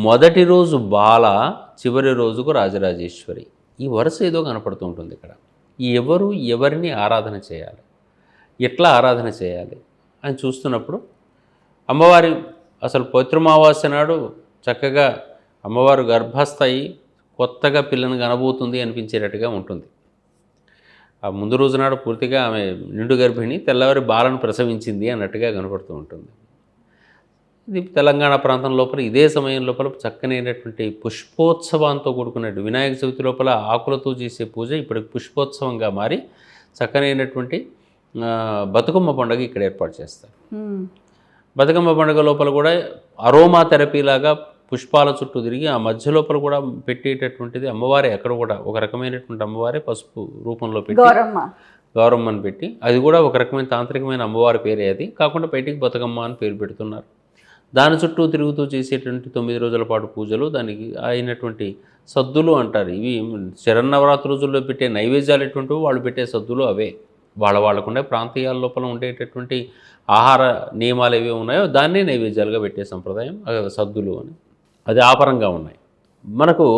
మొదటి రోజు బాల, చివరి రోజుకు రాజరాజేశ్వరి. ఈ వరుస ఏదో కనపడుతూ ఉంటుంది ఇక్కడ. ఎవరిని ఆరాధన చేయాలి, ఎట్లా ఆరాధన చేయాలి అని చూస్తున్నప్పుడు అమ్మవారి అసలు పౌత్రమావాస్య నాడు చక్కగా అమ్మవారు గర్భస్థయి కొత్తగా పిల్లను కనబోతుంది అనిపించేటట్టుగా ఉంటుంది. ఆ ముందు రోజు నాడు పూర్తిగా ఆమె నిండు గర్భిణి, తెల్లవారి బాలను ప్రసవించింది అన్నట్టుగా కనపడుతూ ఉంటుంది. ఇది తెలంగాణ ప్రాంతం లోపల ఇదే సమయం లోపల చక్కనైనటువంటి పుష్పోత్సవంతో కూడుకున్నట్టు వినాయక చవితి లోపల ఆకులతో చేసే పూజ ఇప్పుడు పుష్పోత్సవంగా మారి చక్కనైనటువంటి బతుకమ్మ పండుగ ఇక్కడ ఏర్పాటు చేస్తారు. బతుకమ్మ పండుగ లోపల కూడా అరోమా థెరపీ లాగా పుష్పాల చుట్టూ తిరిగి ఆ మధ్య లోపల కూడా పెట్టేటటువంటిది అమ్మవారే. అక్కడ కూడా ఒక రకమైనటువంటి అమ్మవారే పసుపు రూపంలో పెట్టి గౌరమ్మని పెట్టి, అది కూడా ఒక రకమైన తాంత్రికమైన అమ్మవారి పేరే. అది కాకుండా బయటికి బతుకమ్మ అని పేరు పెడుతున్నారు. దాని చుట్టూ తిరుగుతూ చేసేటువంటి 9 రోజుల పాటు పూజలు, దానికి అయినటువంటి సద్దులు అంటారు. ఇవి శరన్నవరాత్రి రోజుల్లో పెట్టే నైవేద్యాలు ఎటువంటివి వాళ్ళు పెట్టే సద్దులు అవే. వాళ్ళకుండే ప్రాంతీయాల లోపల ఉండేటటువంటి ఆహార నియమాలు ఏవి ఉన్నాయో దాన్నే నైవేద్యాలుగా పెట్టే సంప్రదాయం సద్దులు అని. అది ఆపరంగా ఉన్నాయి. మనకు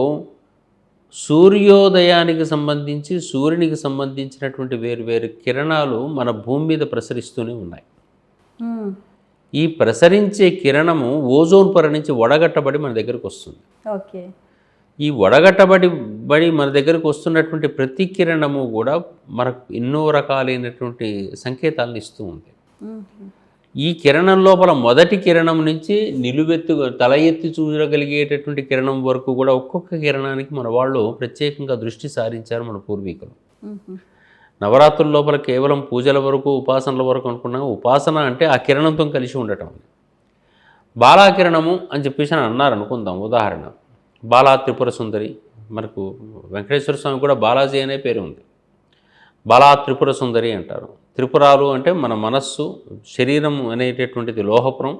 సూర్యోదయానికి సంబంధించి సూర్యునికి సంబంధించినటువంటి వేరు కిరణాలు మన భూమి మీద ప్రసరిస్తూనే ఉన్నాయి. ఈ ప్రసరించే కిరణము ఓజోన్ పొర నుంచి వడగట్టబడి మన దగ్గరకు వస్తుంది. ఓకే. ఈ వడగట్టబడి మన దగ్గరకు వస్తున్నటువంటి ప్రతి కిరణము కూడా మనకు ఎన్నో రకాలైనటువంటి సంకేతాలను ఇస్తూ ఉంది. ఈ కిరణం లోపల మొదటి కిరణం నుంచి తల ఎత్తి చూడగలిగేటటువంటి కిరణం వరకు కూడా ఒక్కొక్క కిరణానికి మన వాళ్ళు ప్రత్యేకంగా దృష్టి సారించారు మన పూర్వీకులు. నవరాత్రుల లోపల కేవలం పూజల వరకు ఉపాసనల వరకు అనుకున్నాం. ఉపాసన అంటే ఆ కిరణంతో కలిసి ఉండటం. బాలాకిరణము అని చెప్పేసి అని అన్నారు అనుకుందాం. ఉదాహరణ బాలా త్రిపుర సుందరి, మనకు వెంకటేశ్వర స్వామి కూడా బాలాజీ అనే పేరు ఉంది. బాలా త్రిపుర సుందరి అంటారు. త్రిపురాలు అంటే మన మనస్సు, శరీరం అనేటటువంటిది లోహపురం,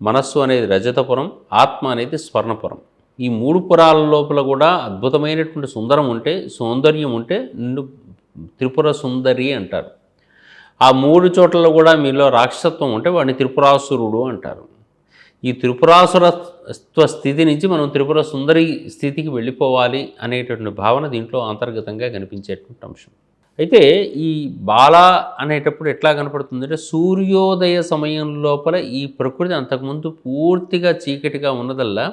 మనస్సు అనేది రజతపురం, ఆత్మ అనేది స్వర్ణపురం. ఈ 3 పురాల లోపల కూడా అద్భుతమైనటువంటి సౌందర్యం ఉంటే నిన్ను త్రిపుర సుందరి అంటారు. ఆ 3 చోట్లలో కూడా మీలో రాక్షసత్వం ఉంటే వాడిని త్రిపురాసురుడు అంటారు. ఈ త్రిపురాసురత్వ స్థితి నుంచి మనం త్రిపుర సుందరి స్థితికి వెళ్ళిపోవాలి అనేటటువంటి భావన దీంట్లో అంతర్గతంగా కనిపించేటువంటి అంశం. అయితే ఈ బాల అనేటప్పుడు ఎట్లా కనపడుతుందంటే సూర్యోదయ సమయం లోపల ఈ ప్రకృతి అంతకుముందు పూర్తిగా చీకటిగా ఉన్నదల్లా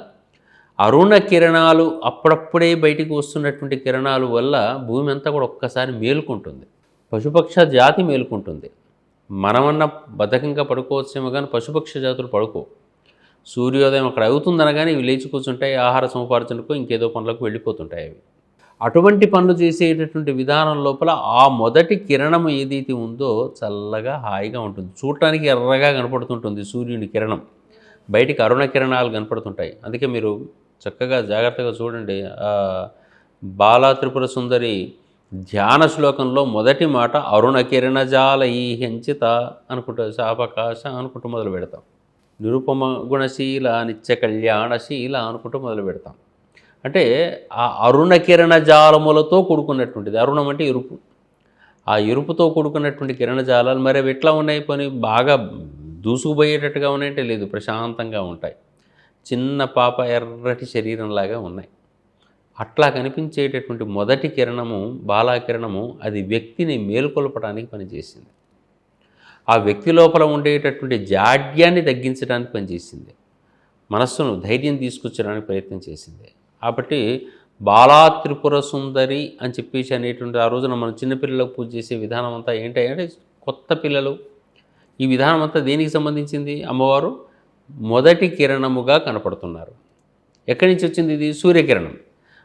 అరుణ కిరణాలు అప్పుడప్పుడే బయటికి వస్తున్నటువంటి కిరణాల వల్ల భూమి అంతా కూడా ఒక్కసారి మేలుకుంటుంది. పశుపక్ష జాతి మేలుకుంటుంది. మనమన్నా బద్ధకంగా పడుకోవచ్చేమో కానీ పశుపక్ష జాతులు పడుకో. సూర్యోదయం అక్కడ అవుతుందనగానే ఇవి లేచి కూర్చుంటాయి, ఆహార సముపార్జనకు ఇంకేదో పనులకు వెళ్ళిపోతుంటాయి. అవి అటువంటి పనులు చేసేటటువంటి విధానం లోపల ఆ మొదటి కిరణం ఏదైతే ఉందో చల్లగా హాయిగా ఉంటుంది. చూడటానికి ఎర్రగా కనపడుతుంటుంది సూర్యుని కిరణం, బయటికి అరుణ కిరణాలు కనపడుతుంటాయి. అందుకే మీరు చక్కగా జాగ్రత్తగా చూడండి. బాలా త్రిపుర సుందరి ధ్యాన శ్లోకంలో మొదటి మాట అరుణ కిరణజాల ఈ హెంచిత అనుకుంటా, శాపకాశ అనుకుంటూ మొదలు పెడతాం. నిరుపమ గుణశీల నిత్య కళ్యాణశీల అనుకుంటూ మొదలు పెడతాం. అంటే ఆ అరుణ కిరణజాలములతో కూడుకున్నటువంటిది. అరుణం అంటే ఎరుపు. ఆ ఎరుపుతో కూడుకున్నటువంటి కిరణజాలాలు మరి అవి ఎట్లా ఉన్నాయి? పని బాగా దూసుకుపోయేటట్టుగా ఉన్నాయంటే లేదు, ప్రశాంతంగా ఉంటాయి. చిన్న పాప ఎర్రటి శరీరంలాగా ఉన్నాయి. అట్లా కనిపించేటటువంటి మొదటి కిరణము బాలాకిరణము అది వ్యక్తిని మేలుకొల్పడానికి పనిచేసింది. ఆ వ్యక్తి లోపల ఉండేటటువంటి జాడ్యాన్ని తగ్గించడానికి పనిచేసింది. మనస్సును ధైర్యం తీసుకొచ్చడానికి ప్రయత్నం చేసింది. కాబట్టి బాలా త్రిపుర సుందరి అని చెప్పేసి అనేటువంటి ఆ రోజున మనం చిన్నపిల్లలకు పూజ చేసే విధానం అంతా ఏంటంటే కొత్త పిల్లలు ఈ విధానం అంతా దేనికి సంబంధించింది? అమ్మవారు మొదటి కిరణముగా కనపడుతున్నారు. ఎక్కడి నుంచి వచ్చింది ఇది? సూర్యకిరణం.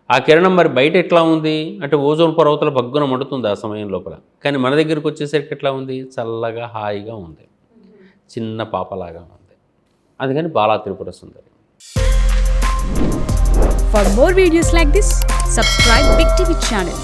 ఆ కిరణం మరి బయట ఎట్లా ఉంది అంటే ఓజోన్ పర్వతాల భగ్గున మండుతుంది ఆ సమయం లోపల. కానీ మన దగ్గరికి వచ్చేసరికి ఎట్లా ఉంది? చల్లగా హాయిగా ఉంది, చిన్న పాపలాగా ఉంది. అందుకని Bala Tripura Sundari. For more videos like this, subscribe Big TV channel.